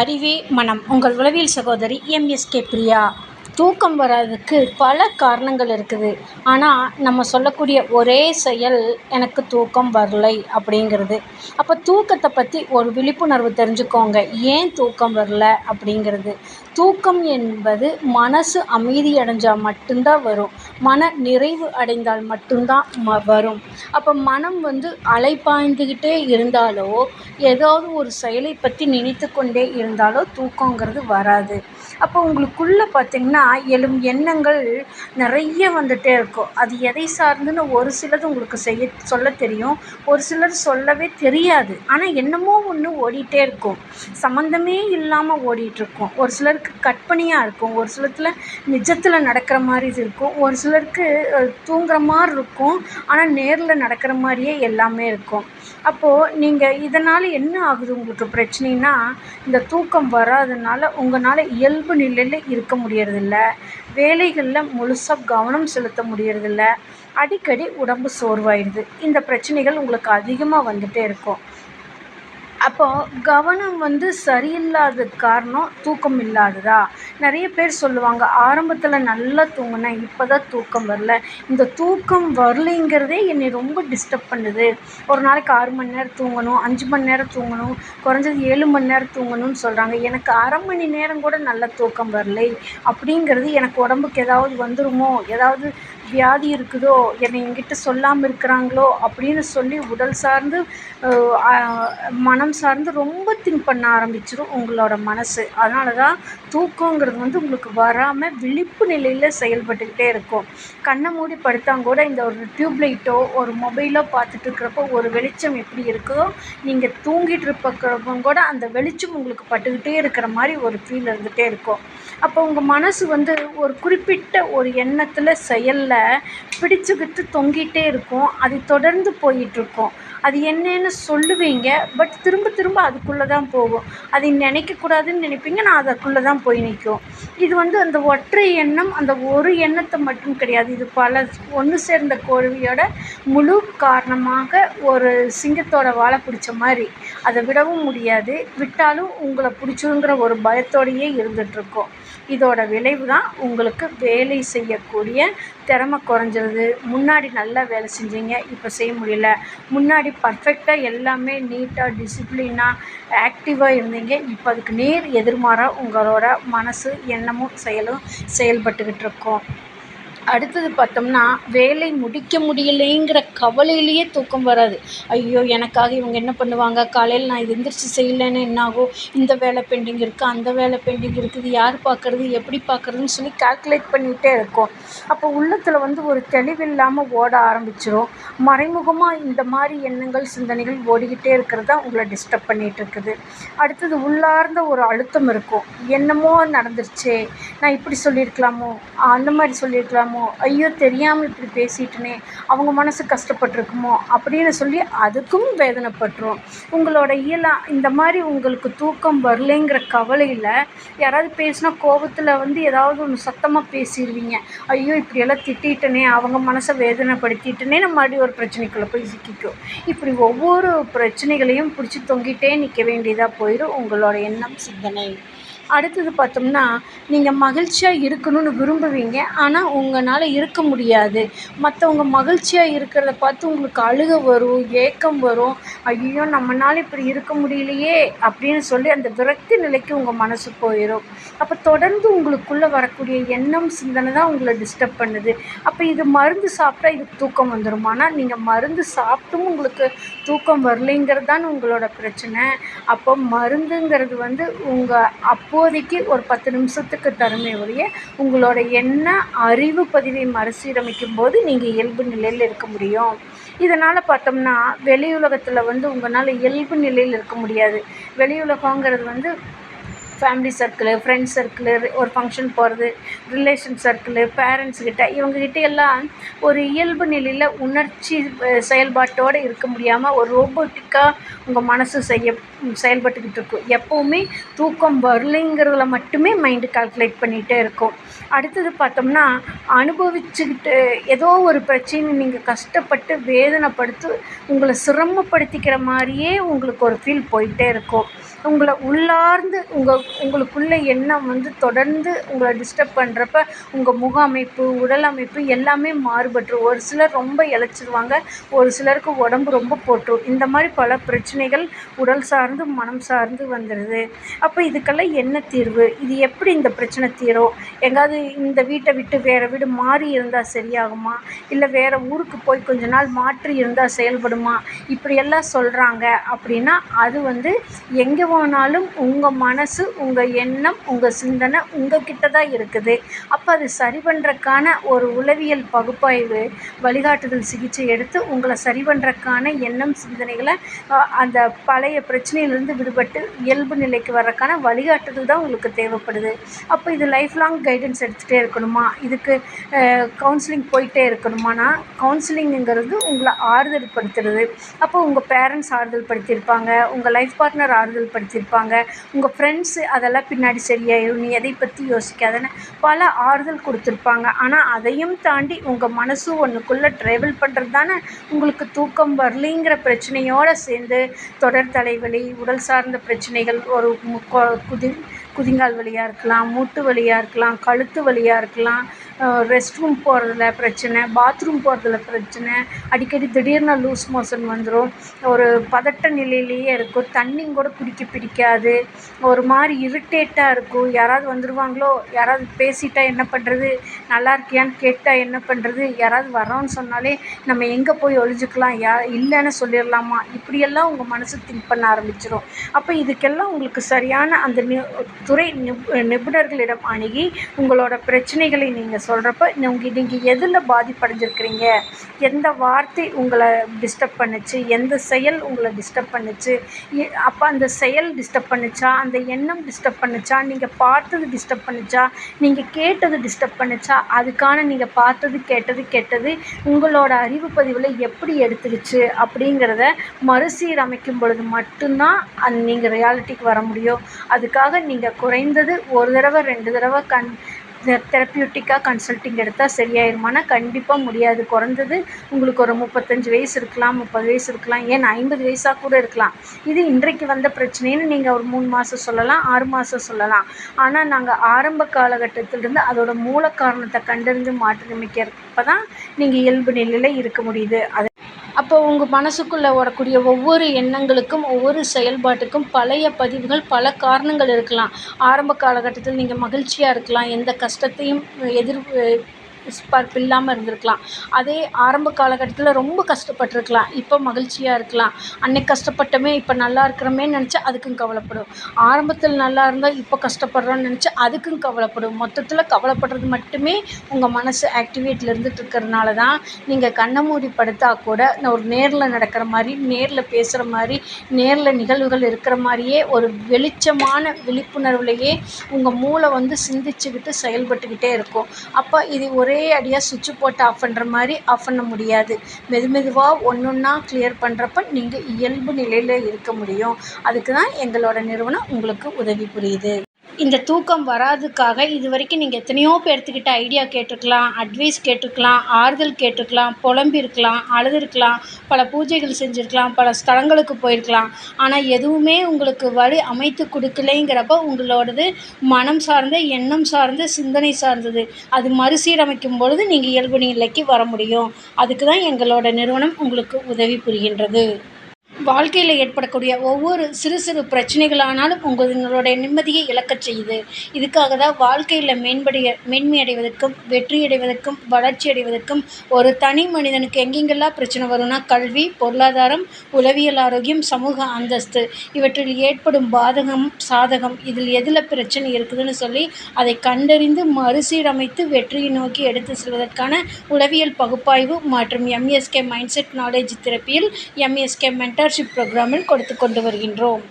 அறிவே மனம். உங்கள் உளவியல் சகோதரி எம்எஸ்கே பிரியா. தூக்கம் வராததுக்கு பல காரணங்கள் இருக்குது. ஆனால் நம்ம சொல்லக்கூடிய ஒரே செயல் எனக்கு தூக்கம் வரலை அப்படிங்கிறது. அப்போ தூக்கத்தை பற்றி ஒரு விழிப்புணர்வு தெரிஞ்சுக்கோங்க. ஏன் தூக்கம் வரல அப்படிங்கிறது. தூக்கம் என்பது மனசு அமைதி அடைஞ்சால் மட்டும்தான் வரும். மன நிறைவு அடைந்தால் மட்டும்தான் வரும். அப்போ மனம் அலைப்பாய்ந்துக்கிட்டே இருந்தாலோ ஏதாவது ஒரு செயலை பற்றி நினைத்து கொண்டே இருந்தாலோ தூக்கங்கிறது வராது. அப்போ உங்களுக்குள்ளே பார்த்திங்கன்னா எழும் எண்ணங்கள் நிறைய வந்துகிட்டே இருக்கும். அது எதை சார்ந்துன்னு ஒரு சிலது உங்களுக்கு சொல்ல தெரியும், ஒரு சிலர் சொல்லவே தெரியாது. ஆனால் என்னமோ ஒன்று ஓடிட்டே இருக்கும், சம்மந்தமே இல்லாமல் ஓடிட்டுருக்கும். ஒரு சிலருக்கு கற்பனையாக இருக்கும், ஒரு சிலத்தில் நிஜத்தில் நடக்கிற மாதிரி இருக்கும், ஒரு சிலருக்கு தூங்குற மாதிரி இருக்கும், ஆனால் நேரில் நடக்கிற மாதிரியே எல்லாமே இருக்கும். அப்போது நீங்கள் இதனால் என்ன ஆகுது உங்களுக்கு பிரச்சனைனா, இந்த தூக்கம் வராதனால உங்களால் இயல்பு நிலையில் இருக்க முடியறதில்ல, வேலைகளில் முழுசாக கவனம் செலுத்த முடியறதில்ல, அடிக்கடி உடம்பு சோர்வாயிடுது. இந்த பிரச்சனைகள் உங்களுக்கு அதிகமாக வந்துகிட்டே இருக்கும். அப்போது கவனம் சரியில்லாததுக்கு காரணம் தூக்கம் இல்லாததா? நிறைய பேர் சொல்லுவாங்க, ஆரம்பத்தில் நல்லா தூங்கினேன், இப்போ தான் தூக்கம் வரல. இந்த தூக்கம் வரலைங்கிறதே என்னை ரொம்ப டிஸ்டர்ப் பண்ணுது. ஒரு நாளைக்கு 6 மணி நேரம் தூங்கணும், 5 மணி நேரம் தூங்கணும், குறைஞ்சது 7 மணி நேரம் தூங்கணும்னு சொல்கிறாங்க. எனக்கு அரை மணி நேரம் கூட நல்ல தூக்கம் வரலை அப்படிங்கிறது, எனக்கு உடம்புக்கு ஏதாவது வந்துருமோ, ஏதாவது வியாதி இருக்குதோ, என்னை என்கிட்ட சொல்லாமல் இருக்கிறாங்களோ அப்படின்னு சொல்லி உடல் சார்ந்து மனம் சார்ந்து ரொம்ப திங்க் பண்ண ஆரம்பிச்சிடும் உங்களோட மனசு. அதனால தான் தூக்கங்கிறது உங்களுக்கு வராமல் விழிப்பு நிலையில் செயல்பட்டுக்கிட்டே இருக்கும். கண்ணை மூடி படுத்தாங்கூட இந்த ஒரு டியூப் லைட்டோ ஒரு மொபைலோ பார்த்துட்டு இருக்கிறப்போ ஒரு வெளிச்சம் எப்படி இருக்குதோ, நீங்கள் தூங்கிட்டு இருப்பவங்க கூட அந்த வெளிச்சம் உங்களுக்கு பட்டுக்கிட்டே இருக்கிற மாதிரி ஒரு ஃபீல் இருந்துகிட்டே இருக்கும். அப்போ உங்கள் மனசு ஒரு குறிப்பிட்ட ஒரு எண்ணத்தில் செயலில் பிடிச்சுக்கிட்டு தொங்கிட்டே இருக்கும். அது தொடர்ந்து போயிட்டுருக்கும். அது என்னன்னு சொல்லுவீங்க, பட் திரும்ப திரும்ப அதுக்குள்ளே தான் போகும். அதை நினைக்கக்கூடாதுன்னு நினைப்பீங்க, நான் அதுக்குள்ளே தான் போய் நிற்கும். இது அந்த ஒற்றை எண்ணம், அந்த ஒரு எண்ணத்தை மட்டும் கிடையாது. இது பல ஒன்று சேர்ந்த கோழியோட முழு காரணமாக ஒரு சிங்கத்தோட வாழை பிடிச்ச மாதிரி. அதை விடவும் முடியாது, விட்டாலும் உங்களை பிடிச்சிருங்கிற ஒரு பயத்தோடையே இருந்துகிட்ருக்கோம். இதோட விளைவு தான் உங்களுக்கு வேலை செய்யக்கூடிய திறமை குறைஞ்சிருது. முன்னாடி நல்லா வேலை செஞ்சீங்க, இப்போ செய்ய முடியல. முன்னாடி பர்ஃபெக்டாக எல்லாமே நீட்டாக டிசிப்ளினாக ஆக்டிவாக இருந்தீங்க, இப்போ அதுக்கு நேர் எதிர்மாறாக உங்களோட மனசு எண்ணமும் செயலும் செயல்பட்டுக்கிட்டு இருக்கோம். அடுத்தது பார்த்தோம்னா, வேலை முடிக்க முடியலைங்கிற கவலையிலேயே தூக்கம் வராது. ஐயோ, எனக்காக இவங்க என்ன பண்ணுவாங்க, காலையில் நான் இது எந்திரிச்சு செய்யலைன்னு என்னாகும், இந்த வேலை பெண்டிங் இருக்குது, அந்த வேலை பெண்டிங் இருக்குது, யார் பார்க்குறது, எப்படி பார்க்குறதுன்னு சொல்லி கால்குலேட் பண்ணிகிட்டே இருக்கும். அப்போ உள்ளத்தில் ஒரு தெளிவில்லாமல் ஓட ஆரம்பிச்சிடும். மறைமுகமாக இந்த மாதிரி எண்ணங்கள் சிந்தனைகள் ஓடிக்கிட்டே இருக்கிறது தான் உங்களை டிஸ்டர்ப் பண்ணிகிட்டு இருக்குது. அடுத்தது உள்ளார்ந்த ஒரு அழுத்தம் இருக்கும். என்னமோ நடந்துருச்சே, நான் இப்படி சொல்லியிருக்கலாமோ, அந்த மாதிரி சொல்லியிருக்கலாமோ, ஐயோ தெரியாமல் இப்படி பேசிட்டனே, அவங்க மனசு கஷ்டப்பட்டுருக்குமோ அப்படின்னு சொல்லி அதுக்கும் வேதனைப்பட்டுரும். உங்களோட இந்த மாதிரி உங்களுக்கு தூக்கம் வரலைங்கிற கவலையில் யாராவது பேசினா கோபத்தில் ஏதாவது ஒன்று சத்தமாக பேசிடுவீங்க. ஐயோ இப்படியெல்லாம் திட்டிட்டனே, அவங்க மனசை வேதனைப்படுத்திட்டனே, நம்ம மறுபடியும் ஒரு பிரச்சனைக்குள்ளே போய் சிக்கிக்கும். இப்படி ஒவ்வொரு பிரச்சனைகளையும் பிடிச்சி தொங்கிட்டே நிற்க வேண்டியதாக போயிடும் உங்களோட எண்ணம் சிந்தனை. அடுத்தது பார்த்தோம்னா, நீங்கள் மகிழ்ச்சியாக இருக்கணும்னு விரும்புவீங்க, ஆனால் உங்களால் இருக்க முடியாது. மற்றவங்க மகிழ்ச்சியாக இருக்கிறத பார்த்து உங்களுக்கு அழுகை வரும், ஏக்கம் வரும். ஐயோ நம்மளால இப்படி இருக்க முடியலையே அப்படின்னு சொல்லி அந்த விரக்தி நிலைக்கு உங்கள் மனசு போயிடும். அப்போ தொடர்ந்து உங்களுக்குள்ளே வரக்கூடிய எண்ணம் சிந்தனை தான் உங்களை டிஸ்டர்ப் பண்ணுது. அப்போ இது மருந்து சாப்பிட்டா இதுக்கு தூக்கம் வந்துடும். ஆனால் நீங்கள் மருந்து சாப்பிட்டும் உங்களுக்கு தூக்கம் வரலைங்கிறது தான் உங்களோட பிரச்சனை. அப்போ மருந்துங்கிறது உங்கள் அப்போதைக்கு ஒரு 10 நிமிஷத்துக்கு தருமே ஒழிய, உங்களோட எண்ண அறிவு பதிவை மறுசீரமைக்கும் போது நீங்கள் இயல்பு நிலையில் இருக்க முடியும். இதனால் பார்த்தோம்னா, வெளி உலகத்தில் உங்களால் இயல்பு நிலையில் இருக்க முடியாது. வெளி உலகங்கிறது ஃபேமிலி சர்க்கிளு, ஃப்ரெண்ட்ஸ் சர்க்கிளு, ஒரு ஃபங்க்ஷன் போகிறது, ரிலேஷன் சர்க்கிளு, பேரண்ட்ஸ்கிட்ட இவங்ககிட்ட எல்லாம் ஒரு இயல்பு நிலையில் உணர்ச்சி செயல்பாட்டோடு இருக்க முடியாமல் ஒரு ரோபோட்டிக்காக உங்கள் மனசு செயல்பட்டுக்கிட்டு இருக்கும். எப்போவுமே தூக்கம் வரலைங்கிறதுல மட்டுமே மைண்டு கால்குலேட் பண்ணிகிட்டே இருக்கும். அடுத்தது பார்த்தோம்னா, அனுபவிச்சுக்கிட்டு ஏதோ ஒரு பிரச்சனை நீங்கள் கஷ்டப்பட்டு வேதனைப்படுத்தி உங்களை சிரமப்படுத்திக்கிற மாதிரியே உங்களுக்கு ஒரு ஃபீல் போயிட்டே இருக்கும். உங்களை உள்ளார்ந்து உங்களுக்குள்ள எண்ணம் வந்து தொடர்ந்து உங்களை டிஸ்டர்ப் பண்ணுறப்ப உங்கள் முக அமைப்பு, உடல் அமைப்பு எல்லாமே மாறுபட்டுரும். ஒரு சிலர் ரொம்ப இளைச்சிருவாங்க, ஒரு சிலருக்கு உடம்பு ரொம்ப போட்டுரும். இந்த மாதிரி பல பிரச்சனைகள் உடல் சார்ந்து, மனம் சார்ந்து வந்துடுது. அப்போ இதுக்கெல்லாம் என்ன தீர்வு? இது எப்படி இந்த பிரச்சனை தீரும்? எங்காவது இந்த வீட்டை விட்டு வேறு வீடு மாறி இருந்தால் சரியாகுமா? இல்லை வேறு ஊருக்கு போய் கொஞ்ச நாள் மாற்றி இருந்தால் செயல்படுமா? இப்படியெல்லாம் சொல்கிறாங்க அப்படின்னா அது வந்து எங்கே போனாலும் உங்கள் மனசு, உங்கள் எண்ணம், உங்கள் சிந்தனை உங்கள் கிட்ட தான் இருக்குது. அப்போ அது சரி பண்ணுறக்கான ஒரு உளவியல் பகுப்பாய்வு, வழிகாட்டுதல் சிகிச்சை எடுத்து உங்களை சரி பண்ணுறக்கான எண்ணம், சிந்தனைகளை அந்த பழைய பிரச்சனையிலேருந்து விடுபட்டு இயல்பு நிலைக்கு வர்றதுக்கான வழிகாட்டுதல் தான் உங்களுக்கு தேவைப்படுது. அப்போ இது லைஃப் லாங் கைடன்ஸ் எடுத்துகிட்டே இருக்கணுமா? இதுக்கு கவுன்சிலிங் போயிட்டே இருக்கணுமானா, கவுன்சிலிங்குங்கிறது உங்களை ஆறுதல் படுத்துறது. அப்போ உங்கள் பேரண்ட்ஸ் ஆறுதல் படுத்தியிருப்பாங்க, உங்கள் லைஃப் பார்ட்னர் ஆறுதல் படுத்தியிருப்பாங்க, உங்கள் ஃப்ரெண்ட்ஸு அதெல்லாம் பின்னாடி சரியாயிடும், நீ எதை பற்றி யோசிக்காதன்னு பல ஆறுதல் கொடுத்துருப்பாங்க. ஆனால் அதையும் தாண்டி உங்கள் மனசு ஒன்றுக்குள்ளே ட்ராவல் பண்ணுறது தானே உங்களுக்கு தூக்கம் வரலைங்கிற பிரச்சனையோடு சேர்ந்து தொடர் தலைவலி, உடல் சார்ந்த பிரச்சனைகள், ஒரு குதிங்கால் வலியாக இருக்கலாம், மூட்டு வலியாக இருக்கலாம், கழுத்து வலியாக இருக்கலாம், ரெஸ்ட் ரூம் போகிறதுல பிரச்சனை, பாத்ரூம் போகிறதுல பிரச்சனை, அடிக்கடி திடீர்னு லூஸ் மோஷன் வந்துடும், ஒரு பதட்ட நிலையிலேயே இருக்கும், தண்ணி கூட குடிக்க பிடிக்காது, ஒரு மாதிரி இரிட்டேட்டாக இருக்கும், யாராவது வந்துடுவாங்களோ, யாராவது பேசிட்டா என்ன பண்ணுறது, நல்லா இருக்கியான்னு கேட்டால் என்ன பண்ணுறது, யாராவது வரோன்னு சொன்னாலே நம்ம எங்கே போய் ஒளிஞ்சுக்கலாம், இல்லைன்னு சொல்லிடலாமா, இப்படியெல்லாம் உங்கள் மனசு திங்க் பண்ண ஆரம்பிச்சிடும். அப்போ இதுக்கெல்லாம் உங்களுக்கு சரியான அந்த துறை நிபுணர்களிடம் அணுகி உங்களோட பிரச்சனைகளை நீங்கள் சொல்கிறப்ப நீங்கள் எதில் பாதிப்படைஞ்சிருக்கிறீங்க, எந்த வார்த்தை உங்களை டிஸ்டர்ப் பண்ணுச்சு, எந்த செயல் உங்களை டிஸ்டர்ப் பண்ணுச்சு, அப்போ அந்த செயல் டிஸ்டர்ப் பண்ணுச்சா, அந்த எண்ணம் டிஸ்டர்ப் பண்ணுச்சா, நீங்கள் பார்த்தது டிஸ்டர்ப் பண்ணுச்சா, நீங்கள் கேட்டது டிஸ்டர்ப் பண்ணுச்சா, அதுக்கான நீங்கள் பார்த்தது கேட்டது உங்களோட அறிவு பதிவில் எப்படி எடுத்துக்கிச்சு அப்படிங்கிறத மறுசீரமைக்கும் பொழுது மட்டும்தான் நீங்கள் ரியாலிட்டிக்கு வர முடியும். அதுக்காக நீங்கள் குறைந்தது ஒரு தடவை 2 தடவை தெரப்பியூட்டிக்காக கன்சல்ட்டிங் எடுத்தால் சரியாயிருமானா கண்டிப்பாக முடியாது. குறைந்தது உங்களுக்கு ஒரு 35 வயசு இருக்கலாம், 30 வயசு இருக்கலாம், ஏன் 50 வயசாக கூட இருக்கலாம். இது இன்றைக்கு வந்த பிரச்சனைன்னு நீங்கள் ஒரு 3 மாதம் சொல்லலாம், 6 மாதம் சொல்லலாம். ஆனால் நாங்கள் ஆரம்ப காலகட்டத்திலிருந்து அதோட மூல காரணத்தை கண்டறிந்து மாற்றியமைக்கிறப்ப தான் நீங்கள் இயல்பு நிலையில் இருக்க முடியுது. அப்போ உங்கள் மனசுக்குள்ளே வரக்கூடிய ஒவ்வொரு எண்ணங்களுக்கும், ஒவ்வொரு செயல்பாட்டுக்கும் பழைய பதிவுகள், பல காரணங்கள் இருக்கலாம். ஆரம்ப காலகட்டத்தில் நீங்கள் மகிழ்ச்சியாக இருக்கலாம், எந்த கஷ்டத்தையும் எதிர்பார்ப்பு இல்லாமல் இருந்திருக்கலாம். அதே ஆரம்ப காலகட்டத்தில் ரொம்ப கஷ்டப்பட்டுருக்கலாம், இப்போ மகிழ்ச்சியாக இருக்கலாம். அன்னைக்கு கஷ்டப்பட்டோமே, இப்போ நல்லா இருக்கிறோமேன்னு நினச்சா அதுக்கும் கவலைப்படும். ஆரம்பத்தில் நல்லா இருந்தால் இப்போ கஷ்டப்படுறோன்னு நினச்சா அதுக்கும் கவலைப்படும். மொத்தத்தில் கவலைப்படுறது மட்டுமே உங்கள் மனசு ஆக்டிவேட்டில் இருந்துகிட்டு இருக்கிறதுனால தான் நீங்கள் கண்ணை மூடி படுத்தா கூட ஒரு நேரில் நடக்கிற மாதிரி, நேரில் பேசுகிற மாதிரி, நேரில் நிகழ்வுகள் இருக்கிற மாதிரியே ஒரு வெளிச்சமான விழிப்புணர்வுலையே உங்கள் மூளை வந்து சிந்திச்சுக்கிட்டு செயல்பட்டுக்கிட்டே இருக்கும். அப்போ இது ஒரே அடியாக சுவிட்சு போட்டு ஆஃப் பண்ணுற மாதிரி ஆஃப் பண்ண முடியாது. மெதுவாக ஒன்றா கிளியர் பண்ணுறப்ப நீங்கள் இயல்பு நிலையில் இருக்க முடியும். அதுக்கு தான் எங்களோட நிறுவனம் உங்களுக்கு உதவி புரியுது. இந்த தூக்கம் வராதுக்காக இது வரைக்கும் நீங்கள் எத்தனையோ பேர்த்துக்கிட்ட ஐடியா கேட்டிருக்கலாம், அட்வைஸ் கேட்டிருக்கலாம், ஆறுதல் கேட்டிருக்கலாம், புலம்பியிருக்கலாம், அழுதுருக்கலாம், பல பூஜைகள் செஞ்சுருக்கலாம், பல ஸ்தலங்களுக்கு போயிருக்கலாம். ஆனால் எதுவுமே உங்களுக்கு வழி அமைத்து கொடுக்கலைங்கிறப்ப உங்களோடது மனம் சார்ந்த, எண்ணம் சார்ந்த, சிந்தனை சார்ந்தது. அது மறுசீரமைக்கும் பொழுது நீங்கள் இயல்பு நிலைக்கு வர முடியும். அதுக்கு தான் எங்களோட நிறுவனம் உங்களுக்கு உதவி புரிகின்றது. வாழ்க்கையில் ஏற்படக்கூடிய ஒவ்வொரு சிறு சிறு பிரச்சனைகளானாலும் உங்களுடைய நிம்மதியை இழக்கச் செய்யுது. இதுக்காக தான் வாழ்க்கையில் மேன்மை அடைவதற்கும், வெற்றி அடைவதற்கும், வளர்ச்சி அடைவதற்கும் ஒரு தனி மனிதனுக்கு எங்கெங்கெல்லாம் பிரச்சனை வரும்னா கல்வி, பொருளாதாரம், உளவியல் ஆரோக்கியம், சமூக அந்தஸ்து இவற்றில் ஏற்படும் பாதகம், சாதகம் இதில் எதில் பிரச்சனை இருக்குதுன்னு சொல்லி அதை கண்டறிந்து மறுசீரமைத்து வெற்றியை நோக்கி எடுத்து செல்வதற்கான உளவியல் பகுப்பாய்வு மற்றும் MSK மைண்ட் செட் நாலேஜ் தெரப்பியில் MSK மென்டார்ஷிப் ப்ரோக்ராமில் கொடுத்து கொண்டு வருகின்றோம்.